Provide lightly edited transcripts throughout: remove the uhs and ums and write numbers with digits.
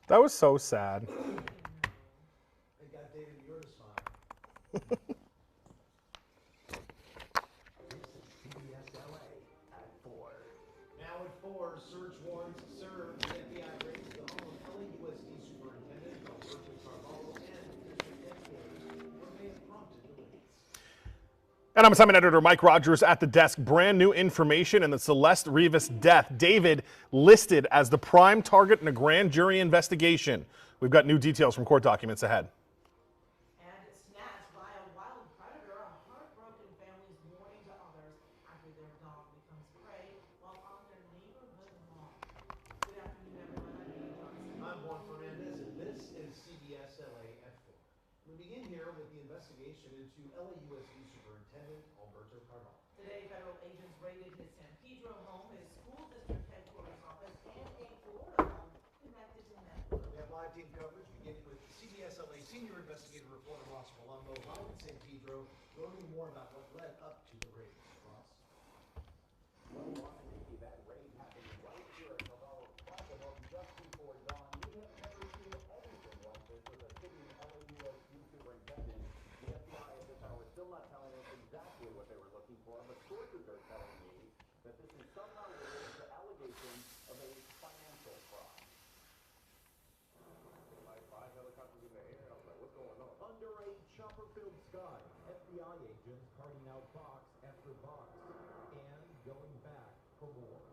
That was so sad. They got David Muir to smile. This is CBS LA at 4. Now at 4, search warrants served. The FBI raids the home of LAUSD Superintendent Alberto Carvalho and district headquarters, where they have prompted delays. And I'm assignment editor Mike Rogers at the desk. Brand new information in the Celeste Rivas death. David listed as the prime target in a grand jury investigation. We've got new details from court documents ahead. And snatched by a wild predator, a heartbroken family's mourning to others after their dog becomes prey while on their neighborhood lawn. Good afternoon, everyone. I'm Amy Johnson. I'm Juan Fernandez, and this is CBS LA at 4. We begin here with the investigation into LAUSD Superintendent Alberto Carvalho. Today, federal agents raided his San Pedro home, his school district headquarters office, and a Florida home connected to him. We have live team coverage beginning with CBS LA senior investigative reporter Ross Palumbo live in San Pedro, learning more about what led up to the raid. Ross? Well, Ron and Nikki, that raid happened right here at Carvalho's Plaza home just before dawn. We have never seen anything like this with a sitting LAUSD superintendent. The FBI at this hour is still not telling us exactly what they were looking for, but sources are telling me that this is somehow related to allegations of a financial fraud. Like 5 helicopters in the air, I was like, what's going on? Under a chopper-filled sky, FBI agents carting out box after box and going back for more.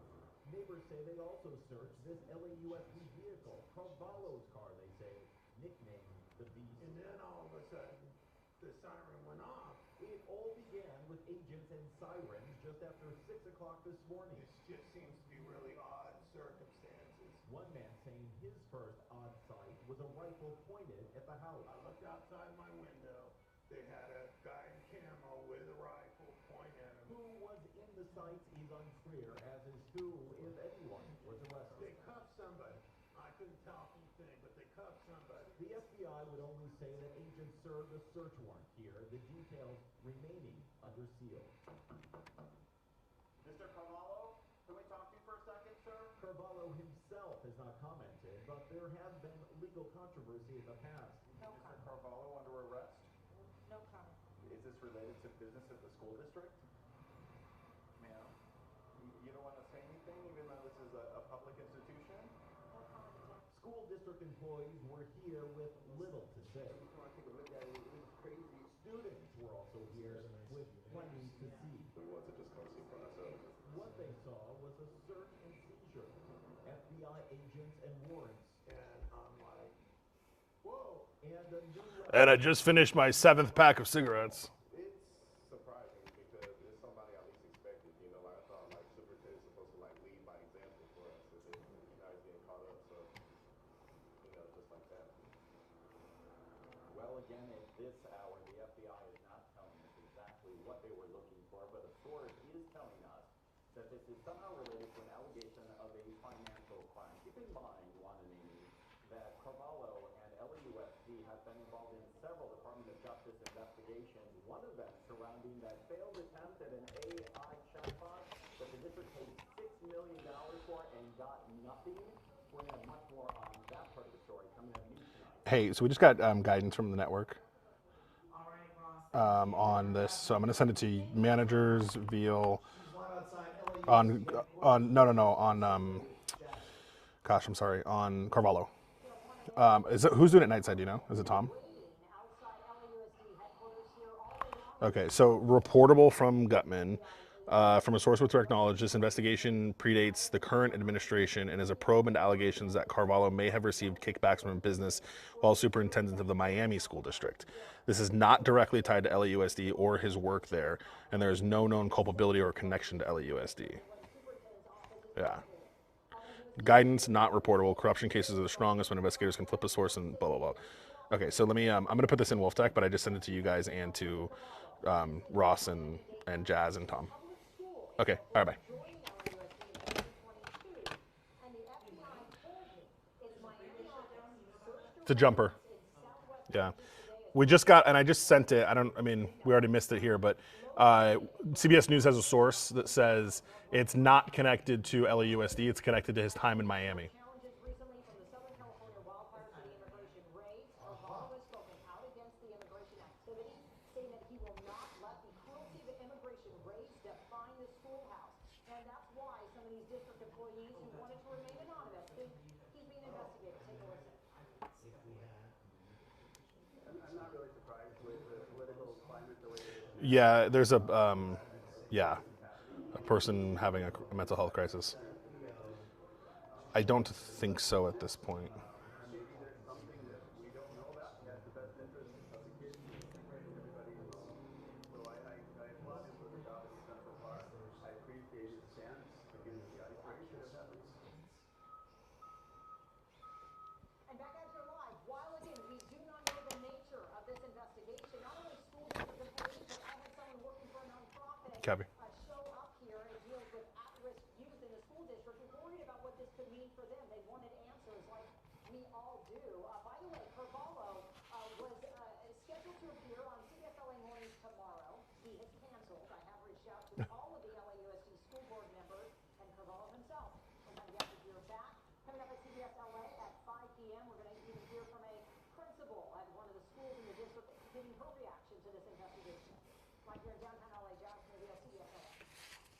Neighbors say they also searched this LAUSD vehicle, Carvalho's car, they say, nicknamed the Beast. And then all of a sudden, the siren went off. It all began with agents and sirens just after 6 o'clock this morning. This just seems to be really odd circumstances. One man saying his first odd sight was a rifle pointed at the house. I looked outside my window. They had a guy in camo with a rifle pointing at him. Who was in the sights is unclear, as is who, if anyone, was arrested. They cuffed somebody. I couldn't tell from the thing, but they cuffed somebody. The FBI would only say that agents served a search warrant here, the details remaining under seal. Mr. Carvalho, can we talk to you for a second, sir? Carvalho himself has not commented, but there has been legal controversy in the past. No Mr. Carvalho under arrest? No comment. Is this related to business at the school district? Ma'am, you don't want to say anything, even though this is a public institution? No comment, sir. School district employees were here with little to say. I take a look at it, it was crazy. Students were also here with plenty to see. We wanted to just come see for ourselves. What they saw was a search and seizure, FBI agents and warrants, And I'm like, whoa. and a new And I just finished my 7th pack of cigarettes. It's surprising because it's somebody I least expected, you know, like I thought like superintendent's supposed to like lead by example for us, and then you guys getting caught up, so, you know, just like that. Well, again, at this hour, the FBI is not telling us exactly what they were looking for, but a source is telling us that this is somehow related to an allegation of a financial crime. Keep in mind, Juan and Amy, that Carvalho and LAUSD have been involved in several Department of Justice investigations, one of them surrounding that failed attempt at an AI chatbot that the district paid $6 million for and got nothing. We're going to have much more on that part of the story coming up news tonight. Hey, so we just got guidance from the network All right, Ross. on this. So I'm going to send it to you. Managers, Veal, He's live outside gosh, I'm sorry, on Carvalho. Who's doing it nightside, do you know? Is it Tom? Okay, so reportable from Gutman. From a source with direct knowledge, this investigation predates the current administration and is a probe into allegations that Carvalho may have received kickbacks from business while superintendent of the Miami School District. This is not directly tied to LAUSD or his work there, and there is no known culpability or connection to LAUSD. Yeah. Guidance, not reportable. Corruption cases are the strongest when investigators can flip a source and blah, blah, blah. Okay, so let me, I'm going to put this in Wolf Deck, but I just sent it to you guys and to Ross and Jazz and Tom. Okay, all right, bye. It's a jumper. Yeah. We just got, and I just sent it. We already missed it here, but CBS News has a source that says it's not connected to LAUSD. It's connected to his time in Miami. Yeah, there's a person having a mental health crisis. I don't think so at this point. And back out here live, while again, we do not know the nature of this investigation, not only school district employees, but I had someone working for a nonprofit Copy. show up here. It deals with at-risk youth in the school district. We're worried about what this could mean for them. They wanted answers like we all do. By the way, Carvalho was scheduled to appear on CBS Mornings tomorrow. He has canceled. I have reached out to all of the LAUSD school board members and Carvalho himself. Sometimes you have to hear back. Coming up at CBS LA at 5 p.m., we're going to even hear from a principal at one of the schools in the district giving her reaction to this investigation. Right here in downtown LA, Jasmine, CBS LA.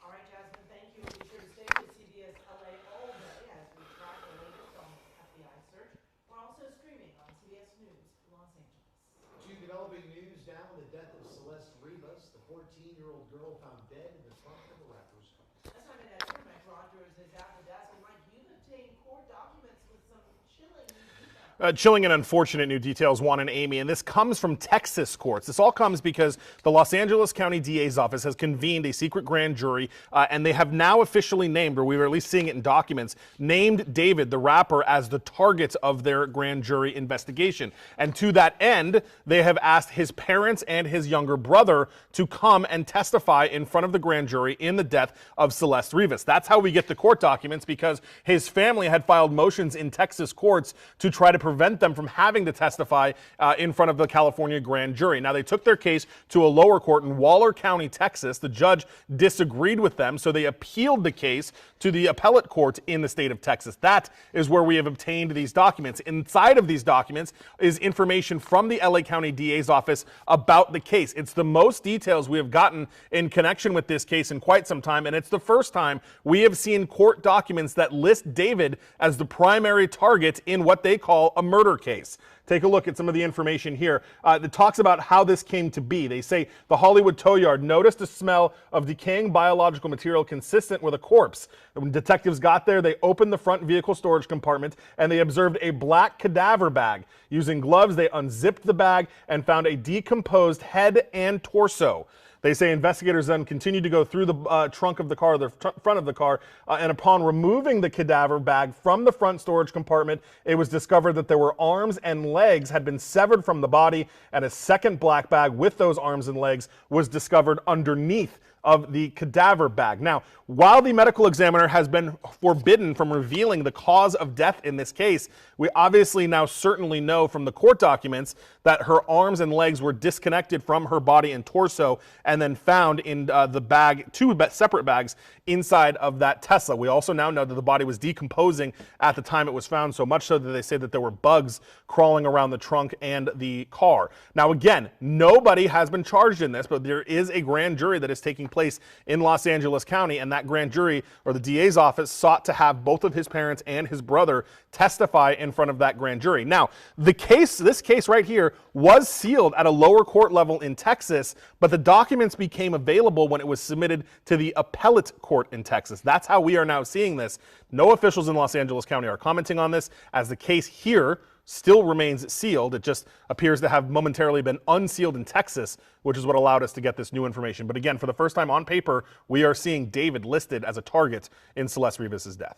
All right, Jasmine, thank you. Be sure to stay with CBS LA all day as we track the latest on this FBI search. We're also streaming on CBS News Los Angeles. To developing news now on the death of Celeste Rivas, the 14-year-old girl found dead in the trunk of a rapper's car. That's time at Edgar. Mike Rogers is at the desk. And Mike, you've obtained court documents with some chilling new details. Chilling and unfortunate new details, Juan and Amy, and this comes from Texas courts. This all comes because the Los Angeles County DA's office has convened a secret grand jury, and they have now officially named, or we were at least seeing it in documents, named David, the rapper, as the target of their grand jury investigation. And to that end, they have asked his parents and his younger brother to come and testify in front of the grand jury in the death of Celeste Rivas. That's how we get the court documents, because his family had filed motions in Texas courts to try to prevent them from having to testify in front of the California grand jury. Now, they took their case to a lower court in Waller County, Texas. The judge disagreed with them, so they appealed the case to the appellate court in the state of Texas. That is where we have obtained these documents. Inside of these documents is information from the LA County DA's office about the case. It's the most details we have gotten in connection with this case in quite some time, and it's the first time we have seen court documents that list David as the primary target in what they call a murder case. Take a look at some of the information here that talks about how this came to be. They say the Hollywood tow yard noticed a smell of decaying biological material consistent with a corpse. When detectives got there, they opened the front vehicle storage compartment and they observed a black cadaver bag. Using gloves, they unzipped the bag and found a decomposed head and torso. They say investigators then continued to go through the trunk of the car, the front of the car, and upon removing the cadaver bag from the front storage compartment, it was discovered that there were arms and legs had been severed from the body, and a second black bag with those arms and legs was discovered underneath of the cadaver bag. Now, while the medical examiner has been forbidden from revealing the cause of death in this case, we obviously now certainly know from the court documents that her arms and legs were disconnected from her body and torso and then found in the bag, two separate bags inside of that Tesla. We also now know that the body was decomposing at the time it was found, so much so that they say that there were bugs crawling around the trunk and the car. Now, again, nobody has been charged in this, but there is a grand jury that is taking place in Los Angeles County, and that grand jury, or the DA's office, sought to have both of his parents and his brother testify in front of that grand jury. Now, this case right here was sealed at a lower court level in Texas, but the documents became available when it was submitted to the appellate court in Texas. That's how we are now seeing this. No officials in Los Angeles County are commenting on this, as the case here still remains sealed. It just appears to have momentarily been unsealed in Texas, which is what allowed us to get this new information. But again, for the first time on paper, we are seeing David listed as a target in Celeste Rivas' death.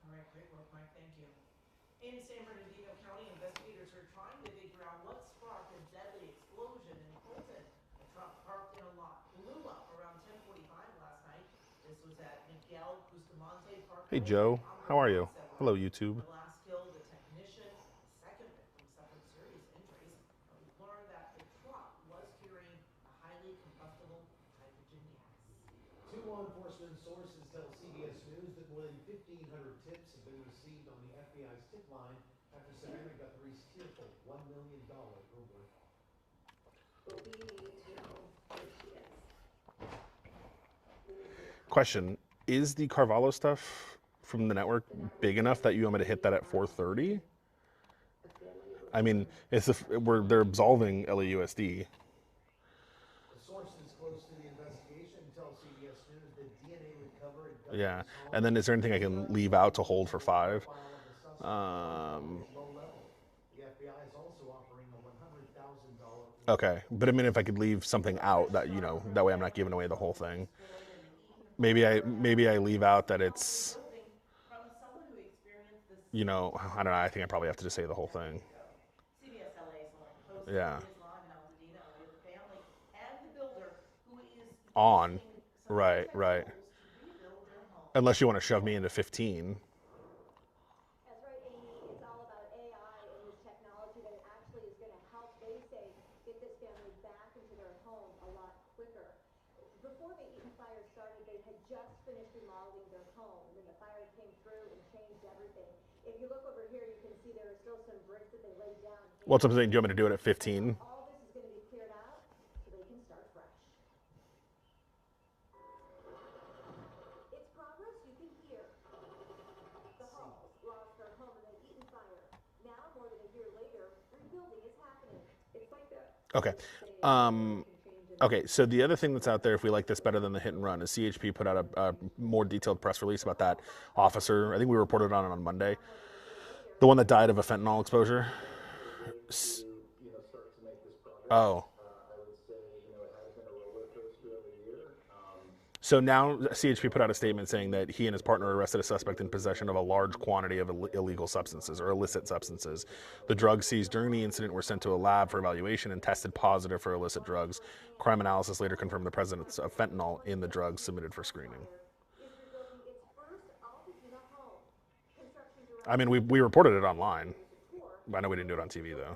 All right, great work, Mike. Thank you. In San Bernardino County, investigators are trying to figure out what sparked a deadly explosion in Fulton. A truck parked in a lot blew up around 10:45 last night. This was at Miguel Bustamante Park. Hey, Joe. How are you? Hello, YouTube. The last killed the technician. The second victim suffered serious injuries. We've learned that the truck was carrying a highly combustible hydrogen gas. Two law enforcement sources tell CBS News that more than 1,500 tips have been received on the FBI's tip line after Savannah Guthrie's tearful $1 million reward. But we need to know where she is. Question, is the Carvalho stuff from the network big enough that you want me to hit that at 4:30? I mean, they're absolving LAUSD. The sources close Yeah. And then is there anything I can leave out to hold for 5? Profile of the suspect Um, is low level. The FBI is also offering a $100,000 okay. But I mean, if I could leave something out that, that way I'm not giving away the whole thing. Destroyed and eaten Maybe I leave out that from it's, building from someone who experienced this I don't know. I think I probably have to just say the whole thing. CBS LA's Lauren Post Yeah. is live in Altadena with the family and the builder who is On. using some Right, high-tech right. tools to rebuild their home. Unless you want to shove me into 15. That's right, Amy. It's all about AI and this technology that actually is going to help, they say, get this family back into their home a lot quicker. Before the Eaton fire started, they had just finished remodeling their home, and then the fire came through and changed everything. If you look over here, you can see there are still some bricks that they laid down. What's up saying? Do you want me to do it at 15? All this is going to be cleared out so they can start fresh. It's progress you can hear. The Halls lost their home in the Eaton fire. Now, more than a year later, rebuilding is happening. It's like that. Okay. Okay, so the other thing that's out there, if we like this better than the hit and run, is CHP put out a more detailed press release about that officer. I think we reported on it on Monday. The one that died of a fentanyl exposure. Start to make this progress. Oh. I would say, it has been a roller coaster of a year. So now CHP put out a statement saying that he and his partner arrested a suspect in possession of a large quantity of illegal substances or illicit substances. The drugs seized during the incident were sent to a lab for evaluation and tested positive for illicit drugs. Crime analysis later confirmed the presence of fentanyl in the drugs submitted for screening. Is rebuilding its first Altadena home. Construction I mean, we reported it online. I know we didn't do it on TV, though.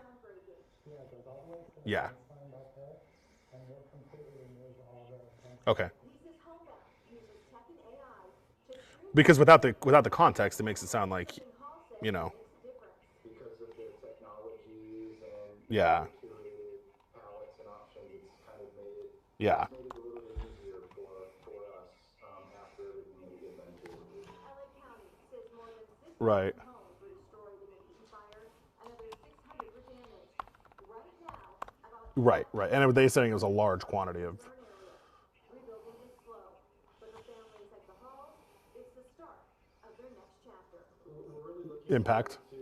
Yeah. Okay. Because without the context, it makes it sound like, Because of the technologies and Yeah. curated palettes and options, it's kind of made it Yeah. a little bit easier for us after everything that we get done to. LA County says more than 6,000 Right. homes were destroyed in the Eaton fire. Another 600 were damaged. Right now, about Right. And they saying it was a large quantity of. burn areas. Rebuilding is slow, but for families like the Halls, it's the start of their next chapter. We're really looking Impact. to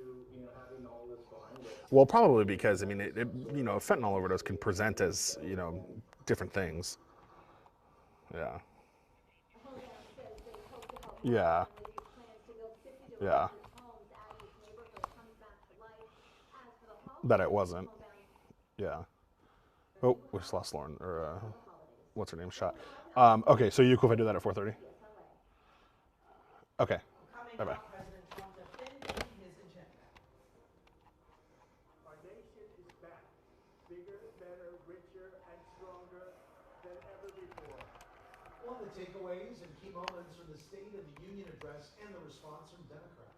having all this behind us. Well, probably because, I mean, a fentanyl overdose can present as, different things. Yeah. Home says they hope to help Yeah. families plans to build 50 to Yeah. 100 homes as this neighborhood comes back to life. As for the Halls, That it wasn't. homebound Yeah. Oh, we just lost Lauren, or what's her name? Shot. Okay, so you cool if I do that at 4:30? Okay. Coming Bye-bye. up, President Trump defending his agenda. Our nation is back, bigger, better, richer, and stronger than ever before. One of the takeaways and key moments from the State of the Union address and the response from Democrats.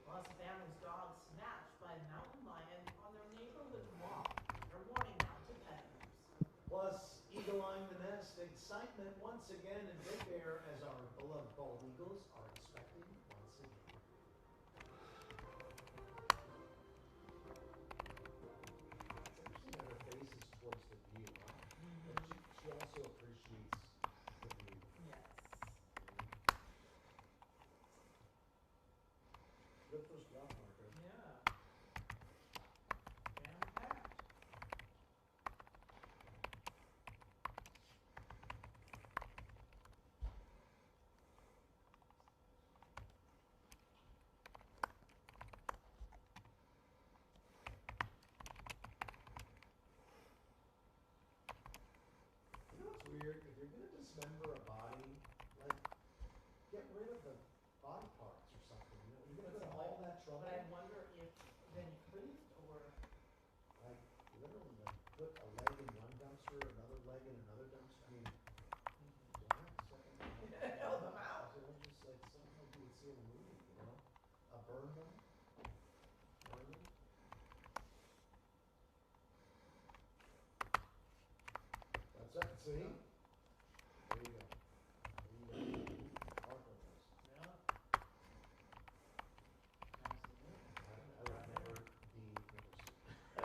Plus, a family's dog snatched by a mountain lion on their neighborhood lawn. They're warning now to pet owners. Plus, eagle-eyeing the nest, excitement once again in Big Bear as our beloved bald eagles are expecting once again. It's actually got her faces towards the view, huh? But she also appreciates the view. Yes. Good first block marker. Yeah. Jam-packed. You know what's weird? If you're gonna dismember a body, like, get rid of the body parts or something. You're gonna put all that trouble. But I wonder if then he couldn't, or Like, literally, like, put a leg in one dumpster, another leg in another dumpster. I mean, why? Help them out. So they're just like something like you would see in a movie, burn them. Burn them. That's it. See? There you go. There you go. Marco knows. yeah. I would never be I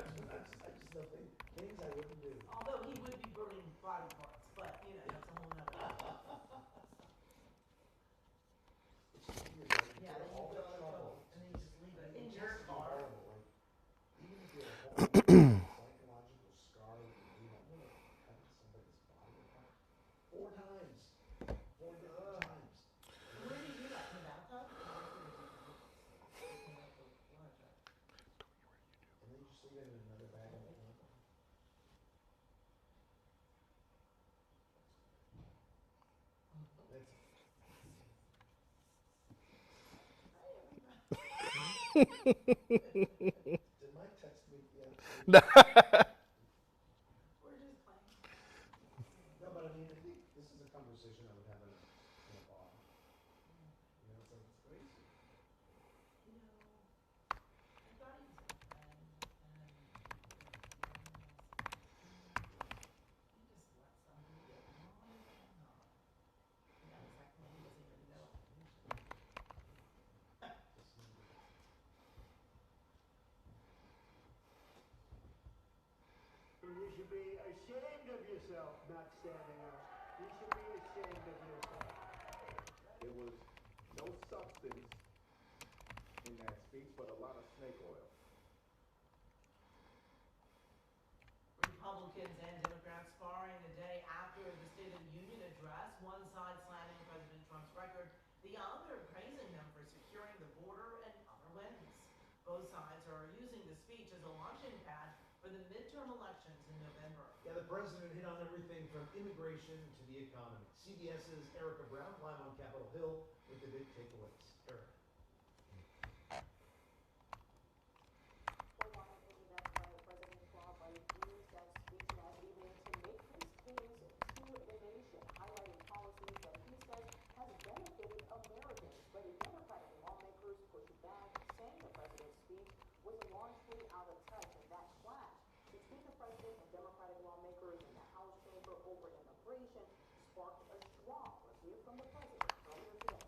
just know things I wouldn't do. Although he would be burning body parts, but that's a whole nother. psychological scar that you leave on cutting somebody's body apart? 4 times. 4 different times. Where do you do that? In the bathtub? Just clean up the blood, right? And then you just leave it in another bag in the tub. That's Did Mike text me yet? We're just playing. No, but I mean, I think this is a conversation I would have in a bar. You know, it's like, it's crazy. You know, I thought he was a friend, and he just let somebody get on and on. You know, exactly, he doesn't even know application. You should be ashamed of yourself not standing up. You should be ashamed of yourself. There was no substance in that speech, but a lot of snake oil. Republicans and Democrats sparring the day after the State of the Union address, one side slamming President Trump's record, the other praising him for securing the border and other wins. Both sides are using the speech as a launching pad for the midterm elections in November. Yeah, the president hit on everything from immigration to the economy. CBS's Erica Brown live on Capitol Hill with the big takeaways. Erica. For one internet by President Trump used that speech last evening to make his case to the nation, highlighting policies that he says has benefited Americans. But Democratic lawmakers pushed back, saying the president's speech was largely out of touch, and that clash between the president and Democratic lawmakers in the House chamber over immigration sparked a strong review from the president earlier today.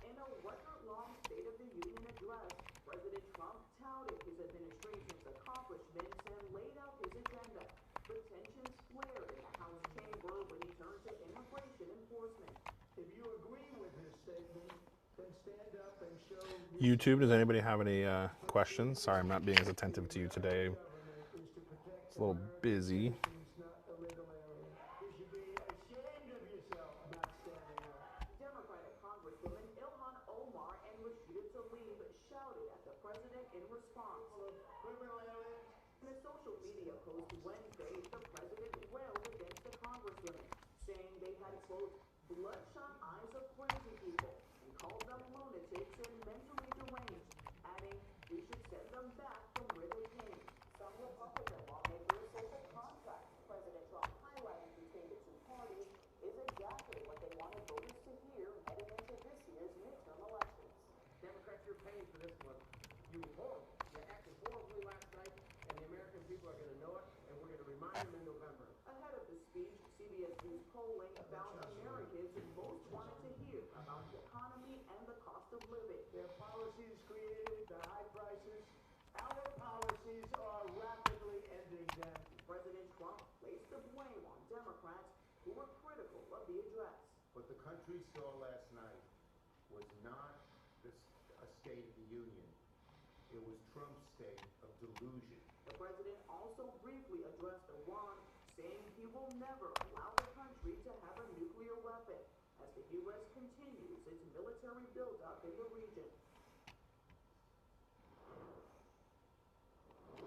In a record-long State of the Union address, President Trump touted his administration's accomplishments and laid out his agenda. But tensions flared in the House chamber when he turned to immigration enforcement. If you agree with his statement, then stand up and show YouTube, does anybody have any questions? Sorry, I'm not being as attentive to you today. government is to protect It's a little busy. citizens, not a little area. You should be ashamed of yourself not standing up. Democratic Congresswoman Ilhan Omar and Rashida Tlaib shouted at the president in response. Criminal aliens. In a social media post Wednesday, the president railed against the congresswomen, saying they had, quote, bloodshot eyes of crazy people, and called them lunatics and mentally deranged, adding we should send them back from where they came. Some Republican lawmakers say the contract President Trump highlighted between the two parties is exactly what they wanted voters to hear heading into this year's midterm elections. Democrats, you're paying for this one. You were horrible. You acted horribly last night, and the American people are going to know it, and we're going to remind them in November. Ahead of the speech, CBS News polling found Americans most wanted to hear about the economy and the cost of living. Their policies created the high prices. Our policies are rapidly ending them. President Trump placed the blame on Democrats who were critical of the address. What the country saw last night was not a State of the Union. It was Trump's state of delusion. The president also briefly addressed Iran, saying he will never allow the country to have a nuclear weapon as the U.S. continues its military buildup in the region.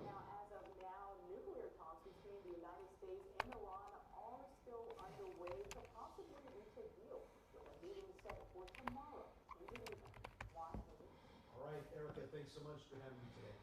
Now, as of now, nuclear talks between the United States and Iran are still underway to possibly reach a deal, with a meeting set for tomorrow in Geneva. Washington. All right, Erica, thanks so much for having me today.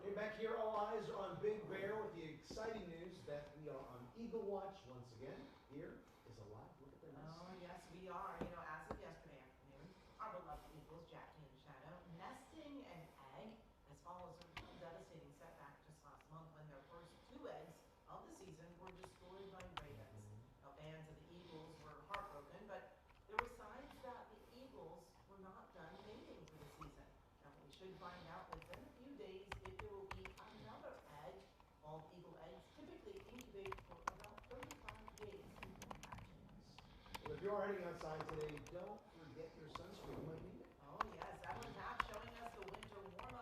Hey, back here, all eyes are on Big Bear with the exciting news that we are on Eagle Watch once again. Here is a live look at the nest. Oh, yes, we are. You know, as of yesterday afternoon, our beloved eagles, Jackie and Shadow, nesting an egg as follows a devastating setback just last month when their first 2 eggs of the season were destroyed by ravens. Now, fans of the eagles were heartbroken, but there were signs that the eagles were not done mating for the season. Now, we should find out within a few days if there will be another egg. All eagle eggs typically incubate for about 35 days before hatching. Well, if you're heading outside today, don't forget your sunscreen. You might need it. Oh yes, that one's not showing us the winter warning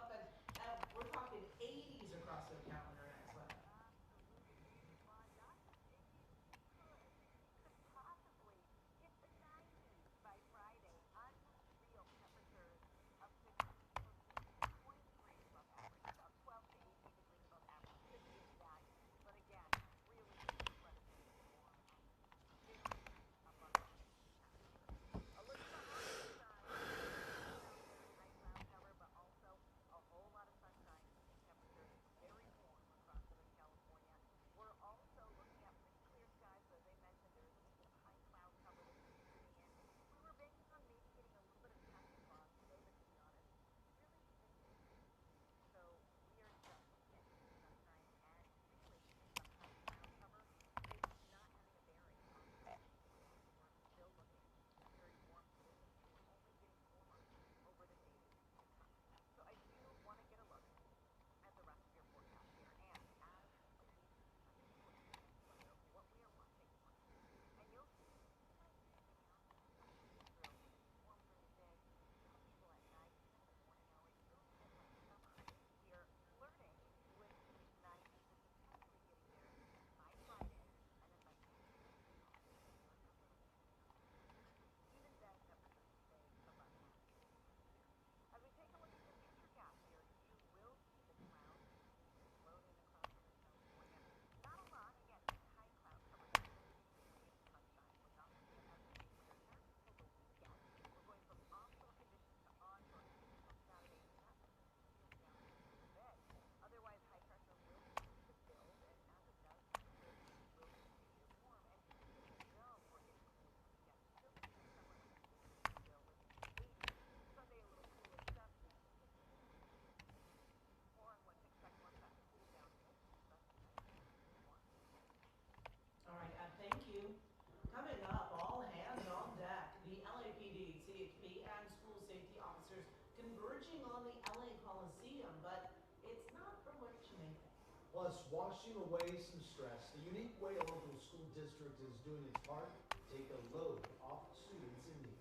plus washing away some stress. The unique way a local school district is doing its part, take a load off students in need.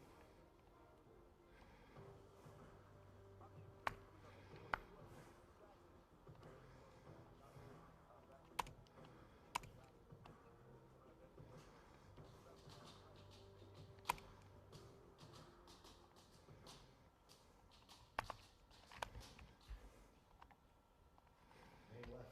May left.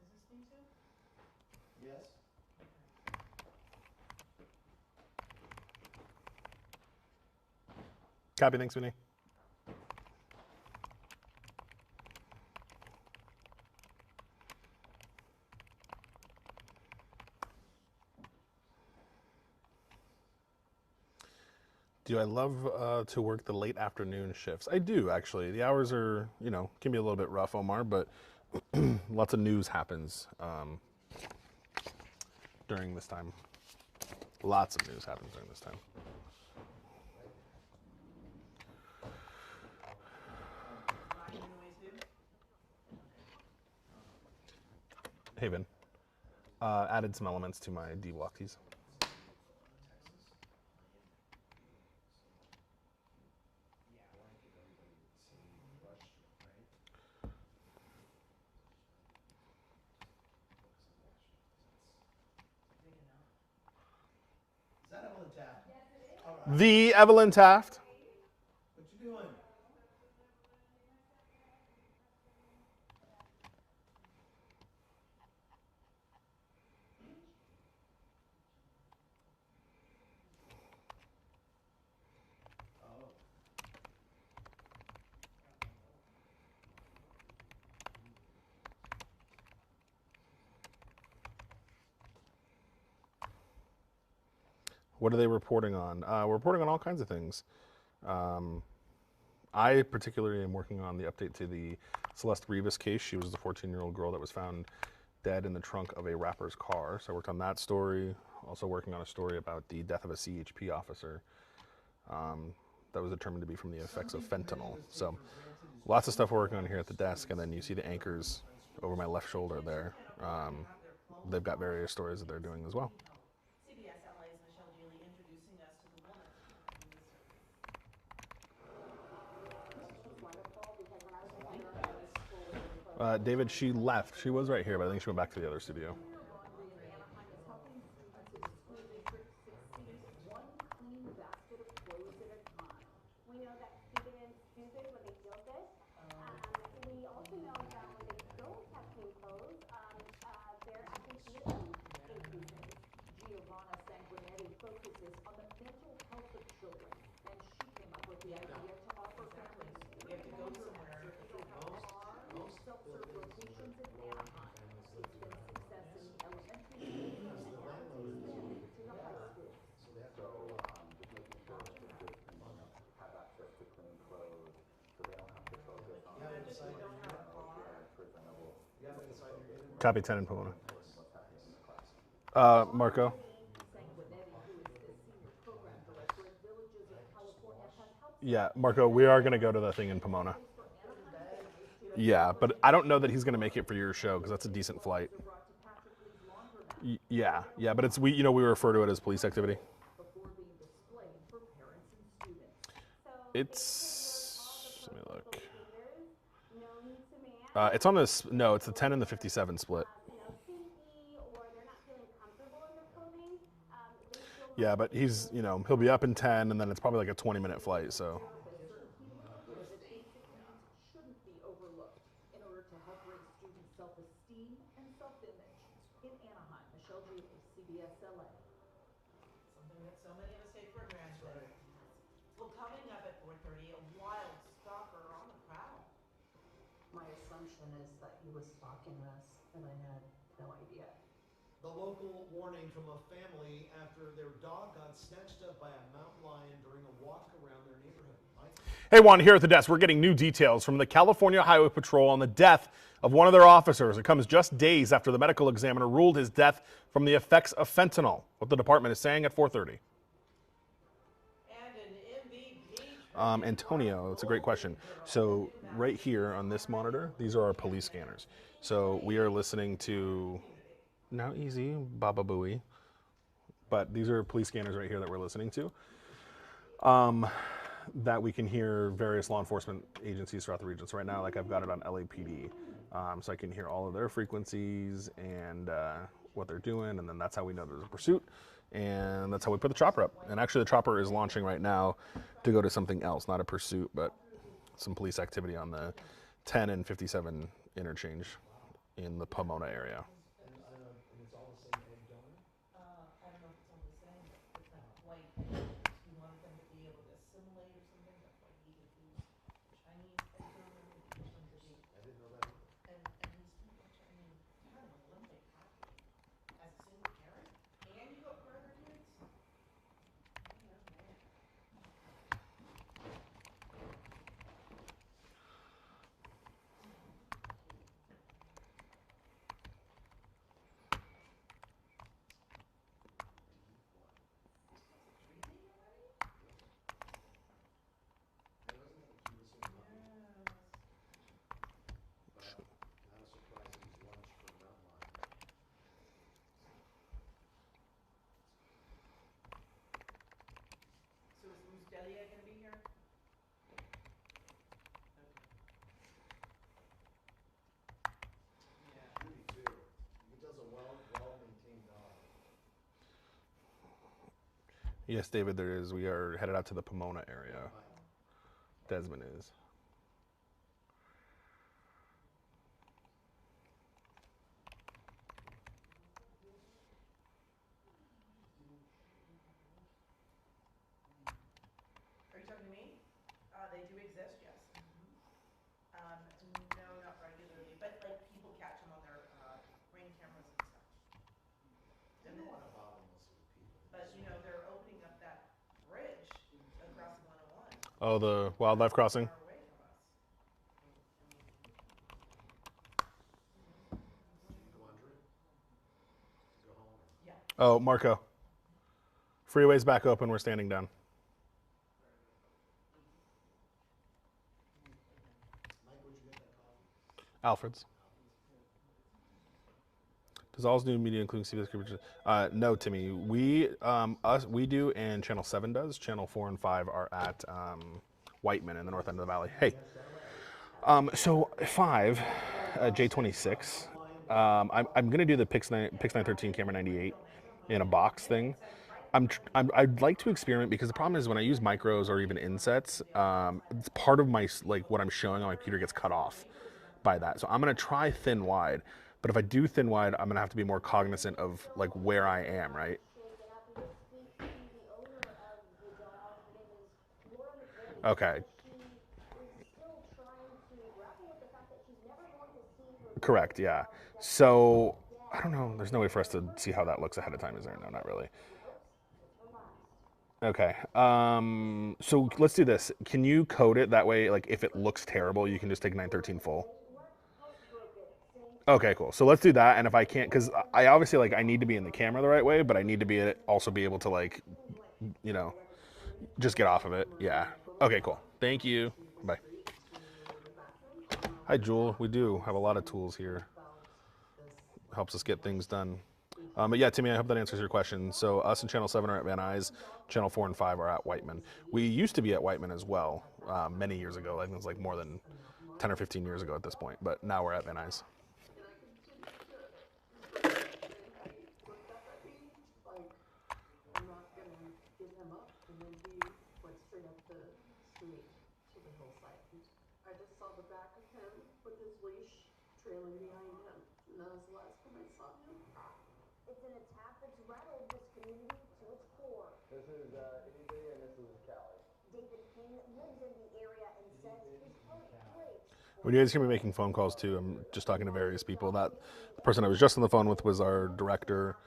Is this me too? Yes. Copy. Thanks, Vinny. Do I love to work the late afternoon shifts? I do, actually. The hours are, can be a little bit rough, Omar, but lots of news happens during this time. Lots of news happens during this time. Riding in the way too? Haven. Added some elements to my D-block keys. Is that Evelyn Taft? Yes, it is. All right. The Evelyn Taft. What you doing? Oh. What are they reporting on? We're reporting on all kinds of things. I particularly am working on the update to the Celeste Rivas case. She was the 14-year-old girl that was found dead in the trunk of a rapper's car. So I worked on that story. Also working on a story about the death of a CHP officer that was determined to be from the effects of fentanyl. So lots of stuff we're working on here at the desk. And then you see the anchors over my left shoulder there. They've got various stories that they're doing as well. CBS LA's Michelle Geely introducing us to the woman behind the story. David, she left. She was right here, but I think she went back to the other studio. We know that students do this when they feel good. We also know that when they don't have clean clothes, their absenteeism increases. Giovanna Sanguinetti focuses on the mental health of children, and she came up with the idea to offer families We have to go somewhere. If they don't have a car, self-serve locations in Anaheim. It's been a success in the elementary school and now it's expanding to the high school. So just making sure that the kids can have access to clean clothes, so they don't have to focus on You haven't decided we don't have a car. presentable You haven't decided you're getting one? Copy 10 in Pomona. what's happening in the class. Marco. Sanguinetti, who is the senior program director at Villages of California, has helped Yeah, Marco, we are going to go to the thing in Pomona. Yeah, but I don't know that he's going to make it for your show because that's a decent flight. brought to Patrick Lee's laundromat Yeah, but it's we refer to it as police activity. before being displayed for parents and students. It's let me look. Known to man, It's on this. No, it's the 10 and the 57 split. stinky or they're not feeling comfortable in their clothing, they still Yeah, but he's he'll be up in 10, and then it's probably like a 20-minute flight. So shouldn't be overlooked in order to help raise students' self-esteem and self-image. In Anaheim, Michelle Geely, CBS LA. Something that so many of us take for granted. Well, coming up at 4:30. 9:30, a wild stalker on the prowl. My assumption is that he was stalking us, and I had no idea. The local warning from a family after their dog got snatched up by a mountain lion during a walk around their neighborhood. Mike? Hey, Juan, here at the desk, we're getting new details from the California Highway Patrol on the death of one of their officers. It comes just days after the medical examiner ruled his death from the effects of fentanyl. What the department is saying at 4:30. And an MVP. Antonio, that's a great question. So right here on this monitor, these are our police scanners. So we are listening to, now easy, Baba Booey, but these are police scanners right here that we're listening to. That we can hear various law enforcement agencies throughout the region. So right now, like I've got it on LAPD, so I can hear all of their frequencies and what they're doing, and then that's how we know there's a pursuit, and that's how we put the chopper up. And actually, the chopper is launching right now to go to something else, not a pursuit, but some police activity on the 10 and 57 interchange in the Pomona area. And it's all the same egg donor? I don't know if it's all the same, but it's not quite. We want them to be able to assimilate or something. That's why he would use Chinese egg donor. I didn't know that either. And he's pretty much, I mean, kind of an Olympic athlete as a single parent. And you got brother kids. Man, oh man. Not a surprise that he's launched for mountain lion. So is Bruce Delia gonna be here? Okay. Yeah. Rudy too. He does a well-maintained dog. Yes, David, there is. We are headed out to the Pomona area. Desmond is. Are you talking to me? They do exist, yes. No, not regularly, but like people catch them on their ring cameras and stuff. And then, What about him most of the people? but you know, they're opening up that bridge across 101. Oh, the wildlife crossing. Far away from us. Go under it? Go home? Yeah. Oh, Marco. Freeway's back open. We're standing down. Mike, where'd you get that coffee? Alfred's. Does All's New Media, including CBS coverage? No, Timmy. We do, and Channel 7 does. Channel 4 and 5 are at Whiteman in the north end of the valley. Hey, so 5, J26. I'm gonna do the Pix 913 camera 98 in a box thing. I'd like to experiment because the problem is when I use micros or even insets, it's part of my what I'm showing on my computer gets cut off by that. So I'm gonna try thin wide, but if I do thin wide, I'm gonna have to be more cognizant of like where I am, right? Okay. Correct. Yeah. So I don't know. There's no way for us to see how that looks ahead of time, is there? No, not really. Okay. So let's do this. Can you code it that way? Like, if it looks terrible, you can just take 913 full. Okay, cool. So let's do that. And if I can't, because I obviously I need to be in the camera the right way, but I need to also be able to just get off of it. Yeah. Okay, cool. Thank you. Bye. Hi, Jewel. We do have a lot of tools here. Helps us get things done. But yeah, Timmy, I hope that answers your question. So us and Channel 7 are at Van Nuys. Channel 4 and 5 are at Whiteman. We used to be at Whiteman as well many years ago. I think it was more than 10 or 15 years ago at this point. But now we're at Van Nuys. I'm not gonna give him up, and then he went straight up the street to the hillside. I just saw the back of him with his leash trailing behind him, and that was the last time I saw him. It's an attack that's rattled this community to its core. This is AJ and this is Callie. David King lives in the When you guys hear me making phone calls too, I'm just talking to various people. That the person I was just on the phone with was our director,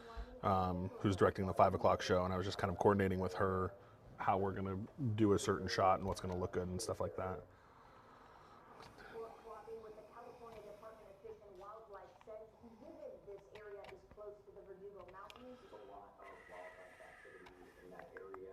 who's directing the 5 o'clock show, and I was just kind of coordinating with her how we're gonna do a certain shot and what's gonna look good and stuff like that. Pork flopping with the California Department of Fish and Wildlife says given this area is close to the Verdugo Mountains, There's a lot of wildlife activity in that area,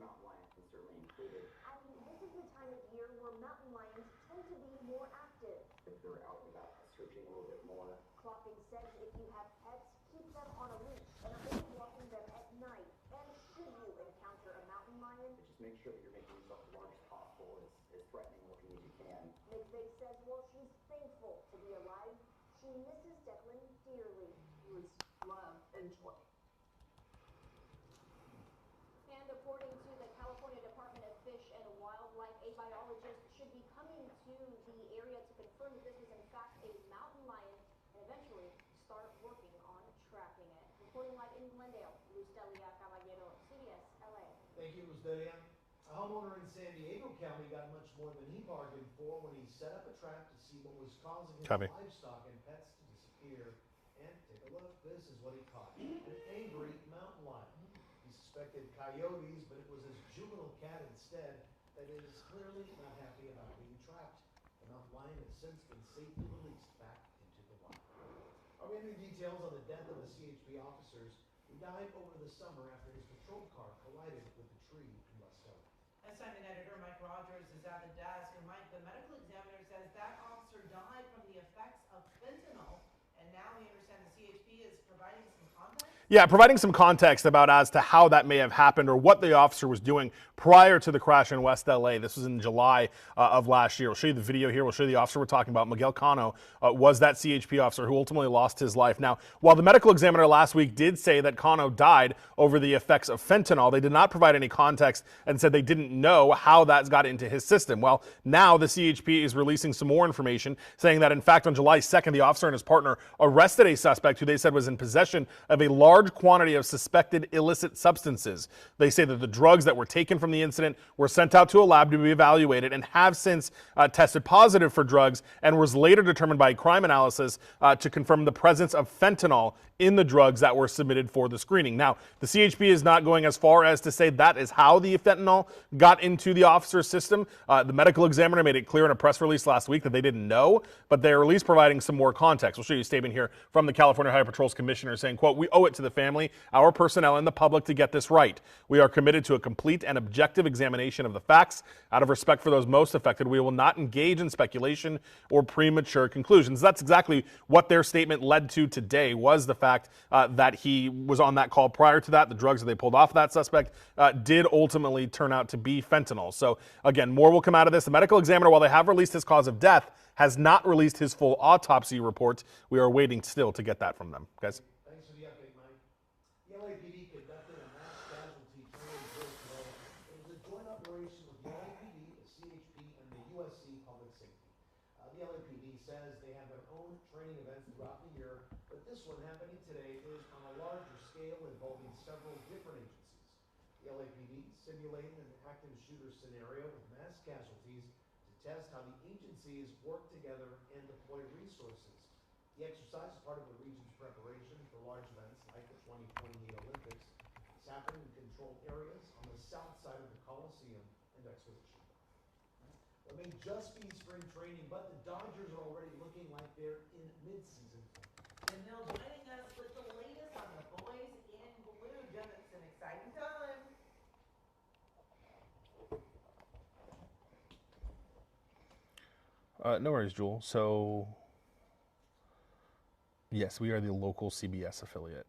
mountain lions certainly included. adding this is the time of year where mountain lions tend to be more active. If they're out and about searching a little bit more. Clopping says if you have pets, keep them on a leash and avoid walking them at night. And should you encounter a mountain lion, Just make sure that you're making yourself as large as possible, as threatening looking as you can. McVeigh says while she's thankful to be alive, she misses Declan dearly. He was love and joy. And according to the California Department of Fish and Wildlife, a biologist should be coming to the area to confirm that this was in fact a mountain lion and eventually start working on tracking it. Reporting live in Glendale, Luz Delia Caballero, CBS LA. Thank you, Delia. A homeowner in San Diego County got much more than he bargained for when he set up a trap to see what was causing his Copy. livestock and pets to disappear. And take a look, this is what he caught. An angry mountain lion. He suspected coyotes, but it was his juvenile cat instead that is clearly not happy about being trapped. The mountain lion has since been safely released back into the wild. Are we any details on the death of the CHP officers who died over the summer after his patrol car collided with a tree in West LA? Assignment editor Mike Rogers is at the desk, and Mike, the medical examiner says that officer died from the effects of fentanyl, and now we understand the CHP is providing some context? Yeah, providing some context about as to how that may have happened or what the officer was doing prior to the crash in West LA. This was in July of last year. We'll show you the video here. We'll show you the officer we're talking about. Miguel Cano was that CHP officer who ultimately lost his life. Now, while the medical examiner last week did say that Cano died over the effects of fentanyl, they did not provide any context and said they didn't know how that got into his system. Well, now the CHP is releasing some more information saying that, in fact, on July 2nd, the officer and his partner arrested a suspect who they said was in possession of a large quantity of suspected illicit substances. They say that the drugs that were taken from the incident were sent out to a lab to be evaluated and have since tested positive for drugs, and was later determined by crime analysis to confirm the presence of fentanyl in the drugs that were submitted for the screening. Now, the CHP is not going as far as to say that is how the fentanyl got into the officer's system. The medical examiner made it clear in a press release last week that they didn't know, but they're at least providing some more context. We'll show you a statement here from the California Highway Patrol's commissioner saying, quote, "We owe it to the family, our personnel, and the public to get this right. We are committed to a complete and objective examination of the facts. Out of respect for those most affected, we will not engage in speculation or premature conclusions." That's exactly what their statement led to today, was the fact that he was on that call. Prior to that, the drugs that they pulled off that suspect did ultimately turn out to be fentanyl. So again, more will come out of this. The medical examiner, while they have released his cause of death, has not released his full autopsy report. We are waiting still to get that from them. Guys? Thanks for the update, Mike. The LAPD conducted a mass casualty training drill today. It was a joint operation with the LAPD, the CHP, and the USC Public Safety. The LAPD says they have their own training events throughout the year, but this one happening today is on a larger scale involving several different agencies. The LAPD simulating an active shooter scenario with mass casualties to test how the agencies work together and deploy resources. The exercise is part of the region's preparation for large events like the 2028 Olympics. It's happening in controlled areas on the south side of the Coliseum and Exposition Park. Well, it may just be spring training, but the Dodgers are already looking like they're in mid-season form. And Neil joining us with the latest on the boys in blue. Jim, it's an exciting time. No worries, Jewel. So, yes, we are the local CBS affiliate.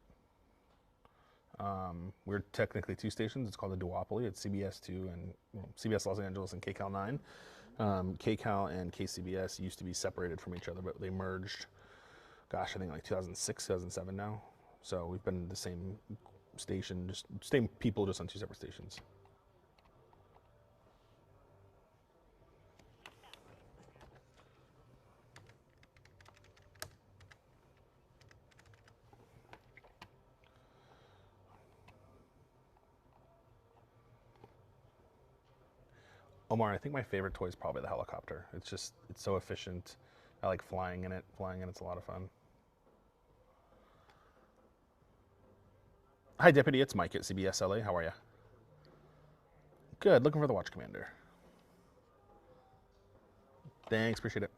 We're technically two stations. It's called the duopoly. It's CBS 2 and CBS Los Angeles and KCAL 9. KCAL and KCBS used to be separated from each other, but they merged, gosh, I think like 2006, 2007 now. So we've been the same station, just same people, just on two separate stations. Omar, I think my favorite toy is probably the helicopter. It's so efficient. I like flying in it. Flying in it's a lot of fun. Hi, Deputy. It's Mike at CBS LA. How are you? Good. Looking for the watch commander. Thanks. Appreciate it.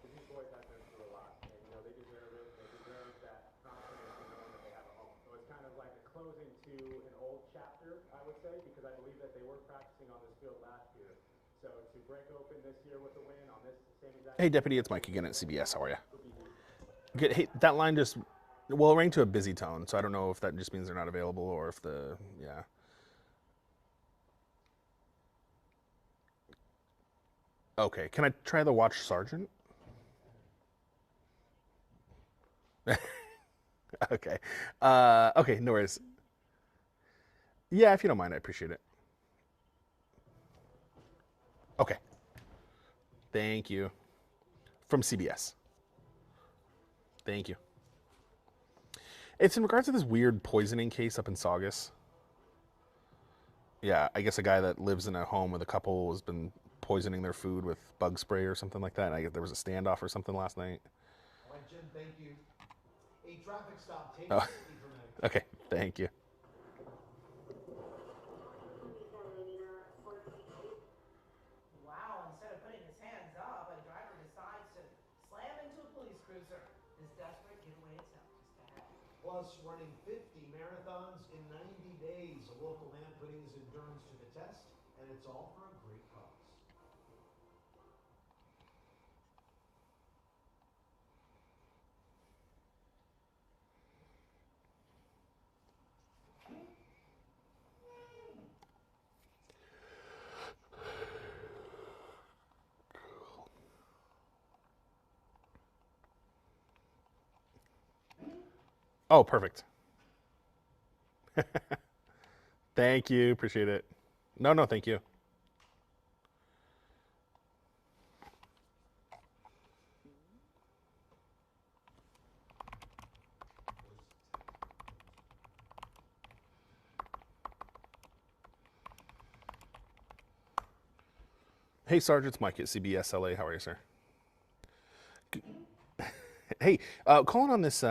These boys have been through a lot, and they deserve it. They deserve that confidence in knowing that they have a home. So it's kind of like a closing to an old chapter, I would say, because I believe that they were practicing on this field last year. So to break open this year with a win on this same exact. Hey, Deputy. It's Mike again at CBS. How are you? Good. Hey, that line just it rang to a busy tone, so I don't know if that just means they're not available or if yeah. Okay. Can I try the watch sergeant? Okay. Okay, no worries. Yeah, if you don't mind, I appreciate it. Okay. Thank you. From CBS. Thank you. It's in regards to this weird poisoning case up in Saugus. Yeah, I guess a guy that lives in a home with a couple has been poisoning their food with bug spray or something like that. And I guess there was a standoff or something last night. All right, Jim, thank you. A traffic stop takes Oh. dramatic. Okay, thank you. Wow, instead of putting his hands up, a driver decides to slam into a police cruiser. This desperate getaway attempt just ahead. Plus, running 50 marathons in 90 days. A local man putting his endurance to the test, and it's all for a great cause. Oh, perfect. Thank you. Appreciate it. No, thank you. Hey, Sergeant, it's Mike at CBS LA. How are you, sir? Hey, calling on this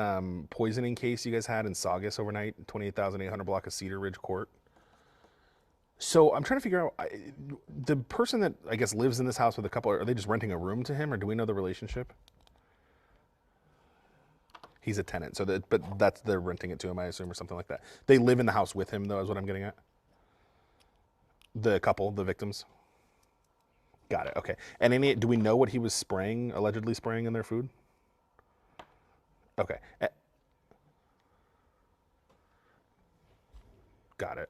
poisoning case you guys had in Saugus overnight, 28,800 block of Cedar Ridge Court. So I'm trying to figure out the person that I guess lives in this house with a couple. Are they just renting a room to him, or do we know the relationship? He's a tenant, so they're renting it to him, I assume, or something like that. They live in the house with him, though, is what I'm getting at. The couple, the victims. Got it. Okay. And do we know what he was allegedly spraying in their food? Okay. Got it.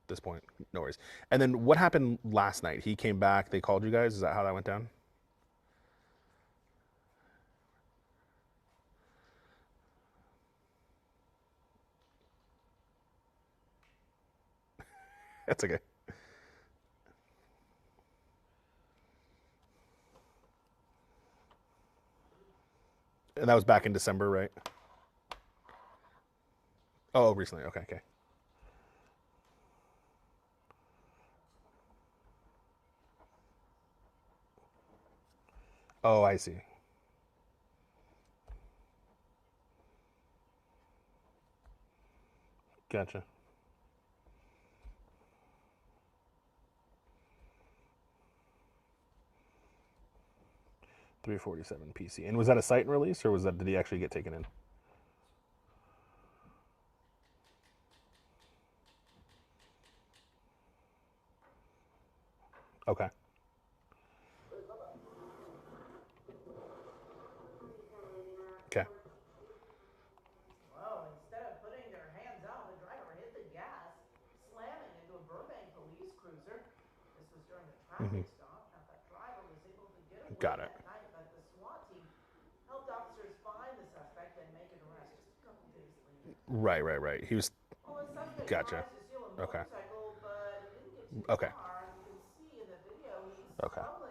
At this point, no worries. And then what happened last night? He came back. They called you guys. Is that how that went down? That's okay. And that was back in December, right? Oh, recently. Okay. Oh, I see. Gotcha. 347 PC. And was that a site release, or did he actually get taken in? Okay. Okay. Whoa, instead of putting their hands up, Right. He was. Well, the suspect Gotcha. tries to steal a Okay. motorcycle, but he didn't get too Okay. far. You can see in the video he's Okay. struggling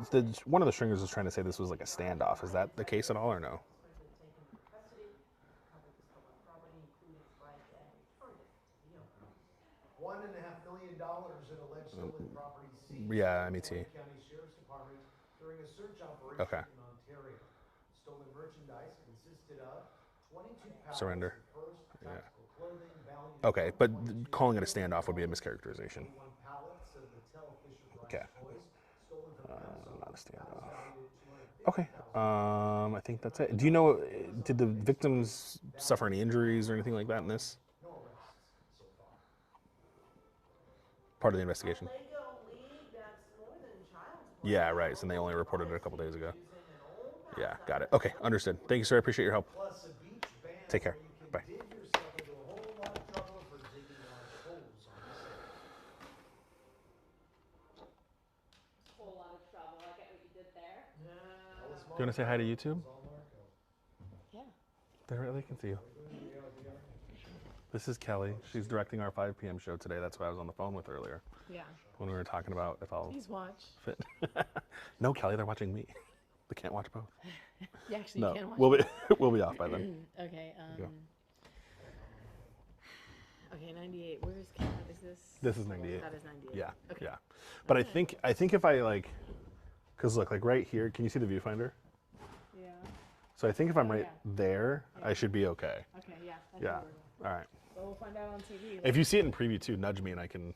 to get One of the stringers was trying to say this was like a standoff. Is that the case at all or no? He's quickly taken into custody, recovered the stolen property, including his bike, and returned it to the owner. $1.5 million in alleged stolen property seized Yeah, by the MET. Warren County Sheriff's Department during a search operation Okay. in Ontario. Stolen merchandise consisted of 22 pounds Surrender. of purse, tactical clothing, valued Okay, at but 22 calling it a standoff would be a mischaracterization. 21 pallets of Mattel Fisher-Price Okay. toys stolen from Amazon. Not a That was standoff. valued at $250,000. Okay. I think that's it. Do you know, did the victims suffer any injuries or anything like that in this? No arrests so far. Part of the investigation. Lego League, that's more than child's play. Yeah, right. And they only reported it a couple days ago. Using an old Yeah, mouse got it. out Okay, understood. Thank you, sir. I appreciate your help. Plus a beach ban Take care. where you can Bye. dig yourself into a whole lot of trouble for digging large holes on the sand. Whole lot of trouble. I get what you did there. Yeah. Do you want to say hi to YouTube? Yeah. They can see you. This is Kelly. She's directing our 5 p.m. show today. That's why I was on the phone with earlier Yeah. when we were talking about if I'll Please watch. fit. No, Kelly, they're watching me. They can't watch both. You actually No, can watch. we'll be off by then. Okay. Go. Okay, 98. Where's Cat? Is this? This is 98. That is 98. Yeah, Okay. yeah. But I think if I like, cause look, like right here, can you see the viewfinder? Yeah. So I think if I'm right yeah. there, I should be okay. Okay. Yeah. I think Yeah. we're- All right. Well, we'll find out on TV. If you see it in preview too, nudge me and I can.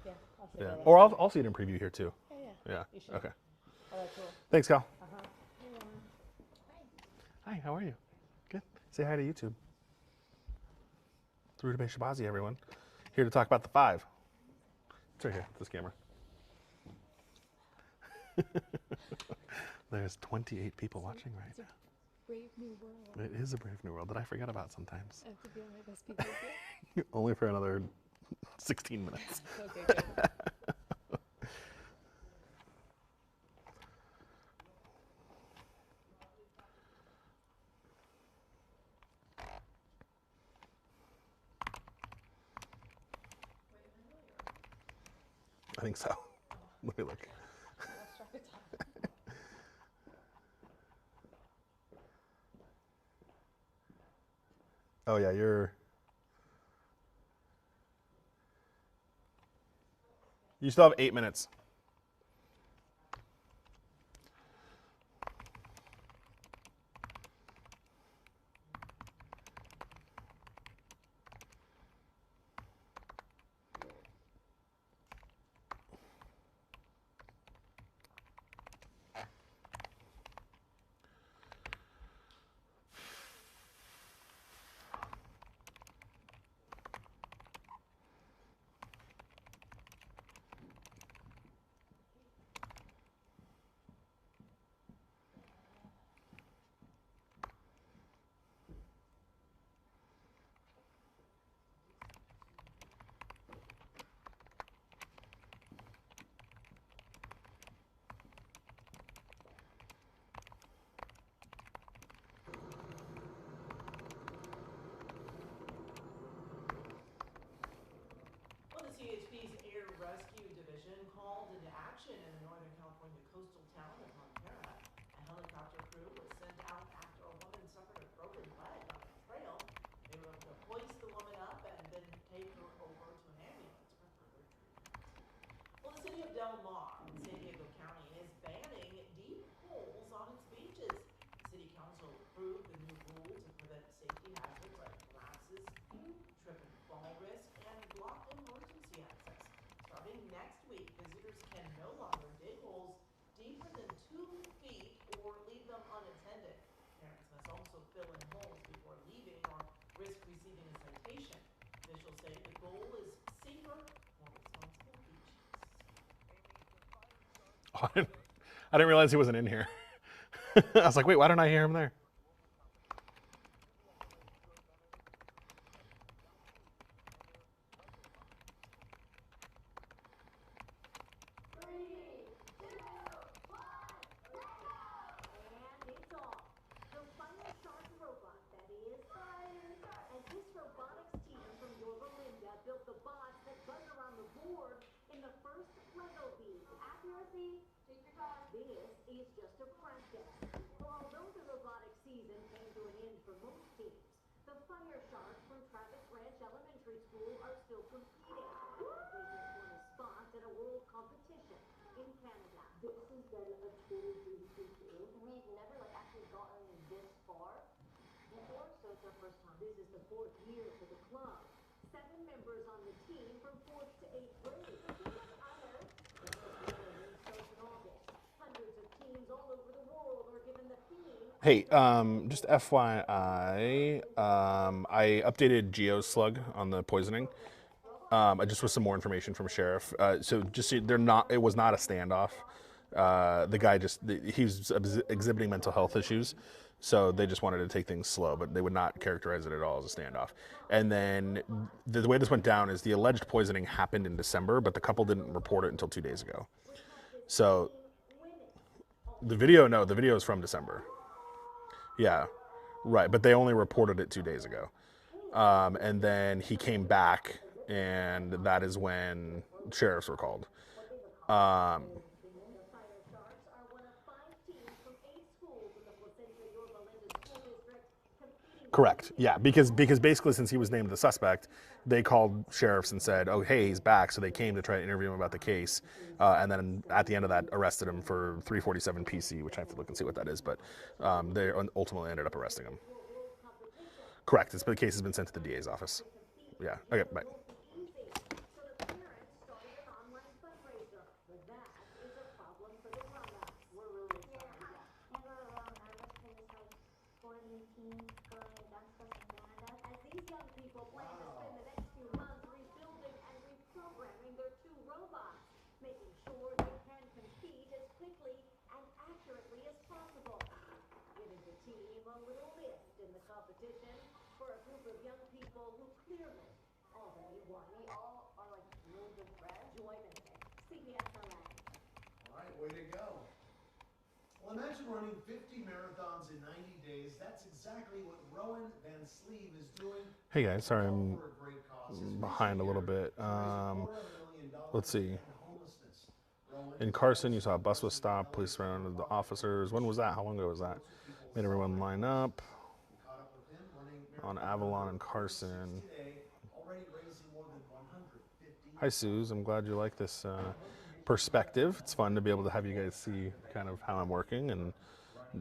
Yeah. I'll say Yeah. that. Or I'll see it in preview here too. Yeah. Yeah. Yeah. You should. Okay. Oh, that's cool. Thanks, Cal. Hey, Lauren. Hi. How are you? Good. Say hi to YouTube. It's Rutabaga Shabazi, everyone. Here to talk about the 5. It's right here. This camera. There's 28 people watching right now. Brave new world. It is a brave new world that I forget about sometimes. I have to be on my best behavior. Only for another 16 minutes. Okay, good. I think so. Let me look. Let's try to talk. Oh yeah, you're. You still have 8 minutes. Well, the CHP's Air Rescue Division called into action in the Northern California coastal town of Montana. A helicopter crew was sent out after a woman suffered a broken leg on the trail. They were able to hoist the woman up and then take her over to an ambulance for further treatment. Well, the city of Del Mar in San Diego County is banning deep pools on its beaches. The city council approved the new rule to prevent safety hazards like collapses, trip and fall risk, and block emergency access. Starting next week, visitors can no longer dig holes deeper than 2 feet or leave them unattended. Parents must also fill in holes before leaving or risk receiving a citation. Officials say the goal is safer, more responsible beaches. Oh, I didn't realize he wasn't in here. I was like, wait, why don't I hear him there? And it's off. The final shark robot that is this is just a practice. For although the robotic season came to an end for most teams, the Fire Sharks from Travis Ranch Elementary School are still competing. They just won a spot at a world competition in Canada. This has been a total dream come true. We've never actually gotten this far before, so it's our first time. This is the 4th year for the club. 7 members on the team from 4th to 8th grade. Honor. The first year starts in August. Hundreds of teams all over the world are given the theme. Hey, just FYI, I updated Geo's slug on the poisoning. I just with some more information from sheriff. So just so they're not. It was not a standoff. The guy he was exhibiting mental health issues, so they just wanted to take things slow. But they would not characterize it at all as a standoff. And then the way this went down is the alleged poisoning happened in December, but the couple didn't report it until 2 days ago. So the video is from December. Yeah, right. But they only reported it 2 days ago. And then he came back, and that is when sheriffs were called. The Fire Sharks are one of 5 teams from 8 schools in the Placentia Yorba Linda School District competing. Correct. Yeah, because basically since he was named the suspect, they called sheriffs and said, "Oh, hey, he's back." So they came to try to interview him about the case, and then at the end of that, arrested him for 347 PC, which I have to look and see what that is. But they ultimately ended up arresting him. Correct. The case has been sent to the DA's office. Yeah. Okay. Bye. So the parents started an online fundraiser, but that is a problem for the grown-ups. We're really excited. And we're a little nervous because it's like 4 new teams going against us in Canada. As these young people plan to spend the next few months rebuilding and reprogramming their 2 robots, making sure they can compete as quickly and accurately as possible. Giving the team a little lift in the competition for a group of young people who clearly already won. We all are like really good friends. Joy Minute, CBS LA. All right, way to go. Well, imagine running 50 marathons in 90 days. That's exactly what Rowan Van Sleeve is doing. Hey guys, sorry I'm For a great cause. His behind a mission little here bit. is to raise $250,000 Let's see. to end homelessness. Rowan In Carson, you saw a bus was stopped. Police surrounded the officers. When was that? How long ago was that? Made everyone line up. We caught up with him running On marathons Avalon and over Carson. today, already raising more than 150. Hi, Suze. I'm glad you like this perspective. It's fun to be able to have you guys see kind of how I'm working, and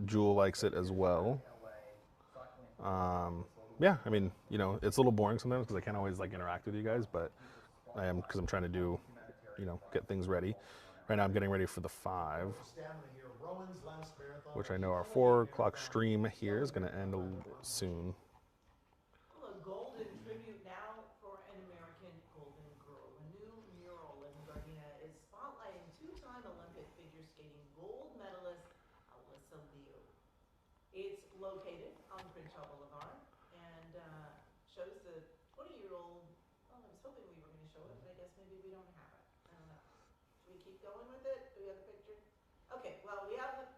Jewel likes it as well. Yeah, I mean, you know, it's a little boring sometimes because I can't always like interact with you guys, but I am because I'm trying to do, you know, get things ready. Right now, I'm getting ready for the 5, Stamina here. Rowan's last marathon. which I know our 4 o'clock stream here is going to end soon. Well, a golden tribute now for an American golden girl. A new mural in Gardena is spotlighting 2-time Olympic figure skating gold medalist Alyssa Liu. It's located on Crenshaw Boulevard and shows the 20-year-old. Well, I was hoping we were going to show it, but I guess maybe we don't have it. I don't know. Should we keep going with it? Do we have the picture? Okay, well, we have the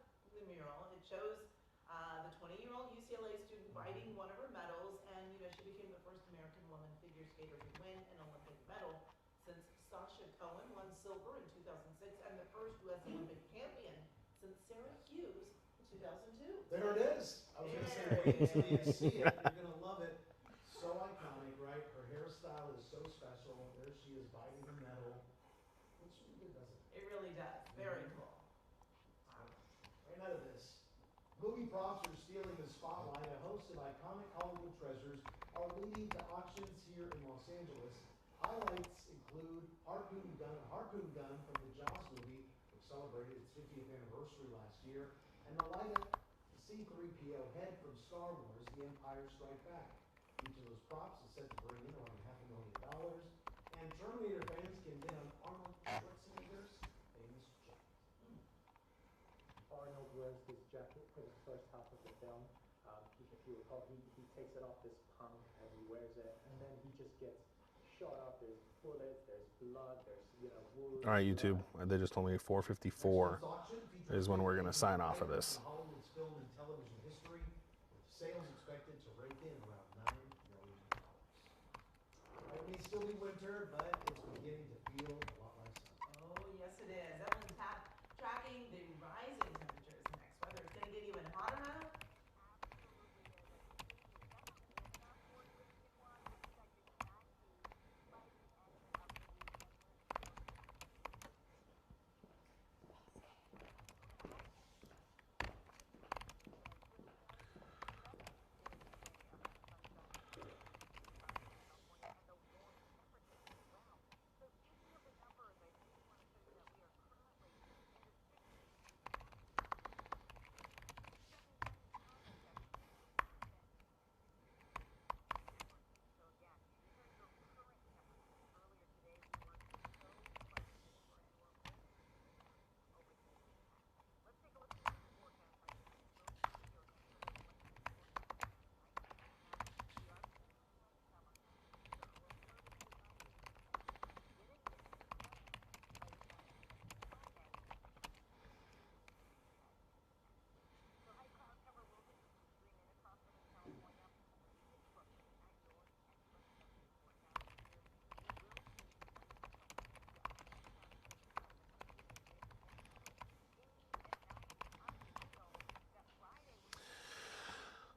mural. It shows the 20-year-old UCLA student riding one of her medals, and you know she became the first American woman figure skater to win an Olympic medal since Sasha Cohen won silver in 2006, and the first U.S. Olympic champion since Sarah Hughes in 2002. There it is. I was going to say, wait until you see it. You're going to love it. So iconic, right? Her hairstyle is so special. There she is biting her medal. Looks really good, doesn't it? It really does. Very cool. Right out of this. Movie props are stealing the spotlight. A host of iconic Hollywood treasures are leading to auctions here in Los Angeles. Highlights include harpoon gun from the Jaws movie, which celebrated its 50th anniversary last year, and the light up C-3PO head from Star Wars: The Empire Strikes Back. Each of those props is set to bring in around $500,000, and Terminator fans can bid on Arnold Schwarzenegger's famous jacket. Arnold wears this jacket for the first half of the film. If you recall, he takes it off this punk and he wears it, and then he just gets shot up. There's bullets, there's blood, there's wounds. All right, YouTube. They just told me 4:54 is when we're going to sign off of this. Hollywood's film and television history, with sales expected to rake in around $9 million. It may still be winter, but it's beginning to feel a lot like summer. Oh, yes, it is. Evelyn's tracking the rise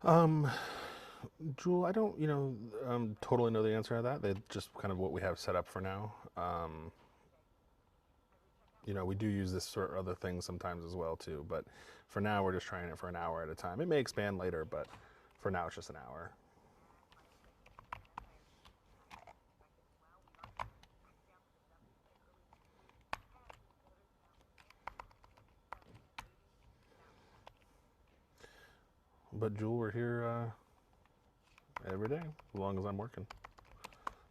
Jewel, I don't, totally know the answer to that. They just kind of what we have set up for now. We do use this for other things sometimes as well too, but for now we're just trying it for an hour at a time. It may expand later, but for now it's just an hour. But Jewel, we're here every day, as long as I'm working.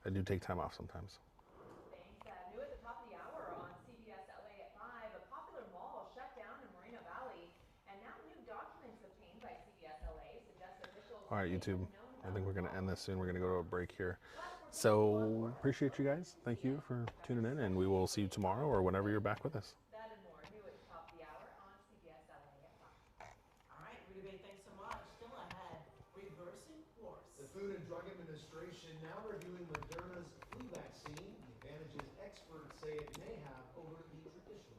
I do take time off sometimes. Thanks. New at the top of the hour on CBS LA at 5, a popular mall shut down in Moreno Valley, and now new documents obtained by CBS LA suggest officials. All right, YouTube, I think we're going to end this soon. We're going to go to a break here. So appreciate you guys. Thank you for tuning in, and we will see you tomorrow or whenever you're back with us. That and more new at the top of the hour on CBS LA at 5. All right, Rita Bay, thanks so much. Still ahead, reversing course. The Food and Drug Administration now reviewing Moderna's flu vaccine, the advantages experts say it may have over the traditional